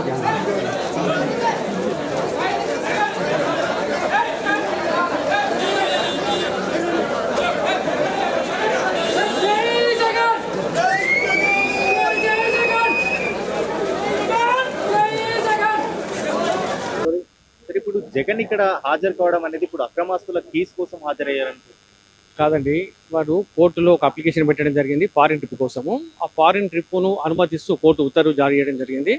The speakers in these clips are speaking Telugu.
సరే, ఇప్పుడు జగన్ ఇక్కడ హాజరు కావడం అనేది ఇప్పుడు అక్రమాస్తుల కేసు కోసం హాజరయ్యారంట. కాదండి, వాడు కోర్టులో ఒక అప్లికేషన్ పెట్టడం జరిగింది ఫారిన్ ట్రిప్ కోసము. ఆ ఫారిన్ ట్రిప్ను అనుమతిస్తూ కోర్టు ఉత్తర్వులు జారీ చేయడం జరిగింది.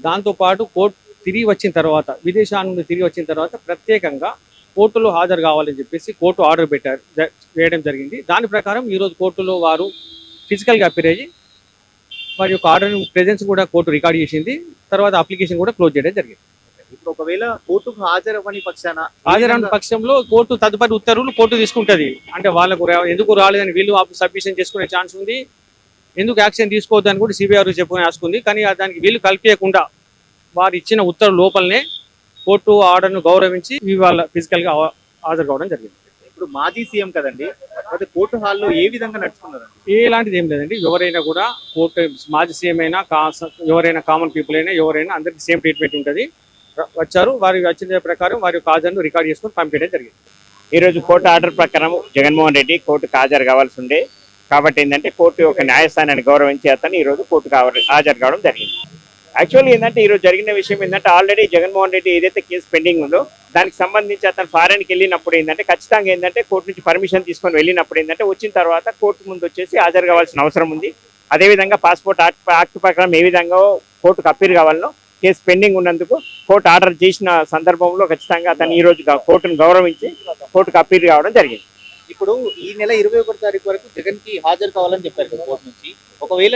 దాంతోపాటు కోర్టు తిరిగి వచ్చిన తర్వాత, విదేశాల నుండి తిరిగి వచ్చిన తర్వాత ప్రత్యేకంగా కోర్టులో హాజరు కావాలని చెప్పేసి కోర్టు ఆర్డర్ వేయడం జరిగింది. దాని ప్రకారం ఈరోజు కోర్టులో వారు ఫిజికల్గా అపీర్ అయ్యి వారి యొక్క ఆర్డర్ ప్రెజెన్స్ కూడా కోర్టు రికార్డ్ చేసింది. తర్వాత అప్లికేషన్ కూడా క్లోజ్ చేయడం జరిగింది. ఇప్పుడు ఒకవేళ కోర్టుకు హాజరవ్వని పక్షాన హాజరైన పక్షంలో కోర్టు తదుపరి ఉత్తర్వులు కోర్టు తీసుకుంటుంది. అంటే వాళ్ళకు ఎందుకు రాలేదని వీళ్ళు సబ్మిషన్ చేసుకునే ఛాన్స్ ఉంది, ఎందుకు యాక్షన్ తీసుకోవద్దని కూడా సిబిఐ చెప్పుకుని ఆసుకుంది. కానీ దానికి వీళ్ళు కల్పించకుండా వారు ఇచ్చిన ఉత్తర్వు లోపలనే కోర్టు ఆర్డర్ను గౌరవించి వాళ్ళ ఫిజికల్గా హాజరు కావడం జరిగింది. ఇప్పుడు మాజీ సీఎం కదండి, అయితే కోర్టు హాల్లో ఏ విధంగా నడుచుకున్నారండి? ఎలాంటిది ఏం లేదండి. ఎవరైనా కూడా కోర్టు మాజీ సీఎం అయినా ఎవరైనా కామన్ పీపుల్ అయినా ఎవరైనా అందరికి సేమ్ ట్రీట్మెంట్ ఉంటుంది. వచ్చారు, వారి వచ్చిన ప్రకారం వారి యొక్క హాజరును రికార్డ్ చేసుకుని పంపించడం జరిగింది. ఈరోజు కోర్టు ఆర్డర్ ప్రకారం జగన్మోహన్ రెడ్డి కోర్టుకు హాజరు కావాల్సి ఉండే కాబట్టి ఏంటంటే కోర్టు యొక్క న్యాయస్థానాన్ని గౌరవించి అతను ఈరోజు కోర్టుకు హాజరు కావడం జరిగింది. యాక్చువల్లీ ఏంటంటే ఈరోజు జరిగిన విషయం ఏంటంటే ఆల్రెడీ జగన్మోహన్ రెడ్డి ఏదైతే కేసు పెండింగ్ ఉందో దానికి సంబంధించి అతను ఫారెన్కి వెళ్ళినప్పుడు ఏంటంటే ఖచ్చితంగా ఏంటంటే కోర్టు నుంచి పర్మిషన్ తీసుకొని వెళ్ళినప్పుడు ఏంటంటే వచ్చిన తర్వాత కోర్టు ముందు వచ్చేసి హాజరు కావాల్సిన అవసరం ఉంది. అదేవిధంగా పాస్పోర్ట్ యాక్ట్ ప్రకారం ఏ విధంగా కోర్టుకు అప్పీల్ కావాలనో కేసు పెండింగ్ ఉన్నందుకు కోర్టు ఆర్డర్ చేసిన సందర్భంలో ఖచ్చితంగా అతను ఈ రోజు కోర్టును గౌరవించి కోర్టుకు అప్పీల్ కావడం జరిగింది. ఇప్పుడు ఈ నెల 21 తారీఖు వరకు జగన్ కి హాజరు కావాలని చెప్పారు కదా కోర్టు నుంచి. ఒకవేళ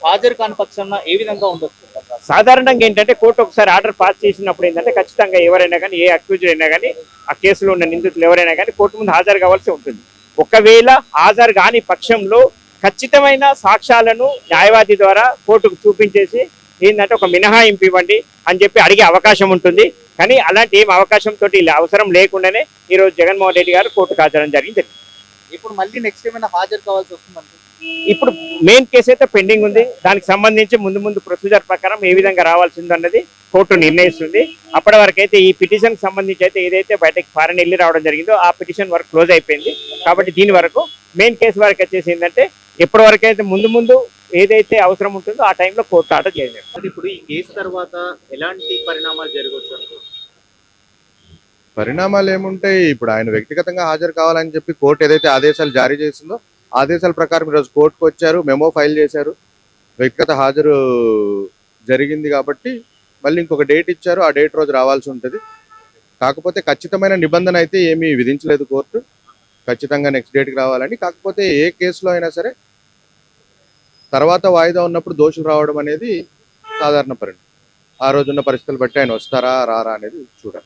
హాజరు కాని పక్షంలో ఏ విధంగా ఉండొచ్చు? సాధారణంగా ఏంటంటే కోర్టు ఒకసారి ఆర్డర్ పాస్ చేసినప్పుడు ఏంటంటే ఖచ్చితంగా ఎవరైనా కానీ ఏ అక్యూజ్డ్ అయినా కానీ ఆ కేసులో ఉన్న నిందితులు ఎవరైనా కానీ కోర్టు ముందు హాజరు కావాల్సి ఉంటుంది. ఒకవేళ హాజరు కాని పక్షంలో ఖచ్చితమైన సాక్ష్యాలను న్యాయవాది ద్వారా కోర్టుకు చూపించేసి ఏంటంటే ఒక మినహాయింపు ఇవ్వండి అని చెప్పి అడిగే అవకాశం ఉంటుంది. కానీ అలాంటి ఏం అవకాశంతో అవసరం లేకుండానే ఈరోజు జగన్మోహన్ రెడ్డి గారు కోర్టుకు హాజరడం జరిగింది. ఇప్పుడు మళ్ళీ నెక్స్ట్ ఏమైనా హాజరు కావాల్సి వస్తుందంటే ఇప్పుడు మెయిన్ కేసు అయితే పెండింగ్ ఉంది. దానికి సంబంధించి ముందు ప్రొసీజర్ ప్రకారం ఏ విధంగా రావాల్సింది అన్నది కోర్టు నిర్ణయిస్తుంది. అప్పటి వరకు అయితే ఈ పిటిషన్ సంబంధించి అయితే ఏదైతే బయటకి ఫారెన్ వెళ్ళి రావడం జరిగిందో ఆ పిటిషన్ వరకు క్లోజ్ అయిపోయింది. కాబట్టి దీని వరకు మెయిన్ కేసు వరకు వచ్చేసి ఏంటంటే ఎప్పటి వరకు అయితే ముందు ఏదైతే అవసరం ఉంటుందో ఆ టైంలో కోర్టు ఆర్డర్ చేయలేదు. ఇప్పుడు ఈ కేసు తర్వాత ఎలాంటి పరిణామాలు జరగవచ్చు? పరిణామాలు ఏముంటాయి? ఇప్పుడు ఆయన వ్యక్తిగతంగా హాజరు కావాలని చెప్పి కోర్టు ఏదైతే ఆదేశాలు జారీ చేసిందో ఆదేశాల ప్రకారం ఈరోజు కోర్టుకు వచ్చారు, మెమో ఫైల్ చేశారు, వ్యక్తిగత హాజరు జరిగింది. కాబట్టి మళ్ళీ ఇంకొక డేట్ ఇచ్చారు, ఆ డేట్ రోజు రావాల్సి ఉంటుంది. కాకపోతే ఖచ్చితమైన నిబంధన అయితే ఏమీ విధించలేదు కోర్టు, ఖచ్చితంగా నెక్స్ట్ డేట్కి రావాలని. కాకపోతే ఏ కేసులో అయినా సరే తర్వాత వాయిదా ఉన్నప్పుడు దోషులు రావడం అనేది సాధారణ పరిణామం. ఆ రోజున్న పరిస్థితులు బట్టి ఆయన వస్తారా రారా అనేది చూడాలి.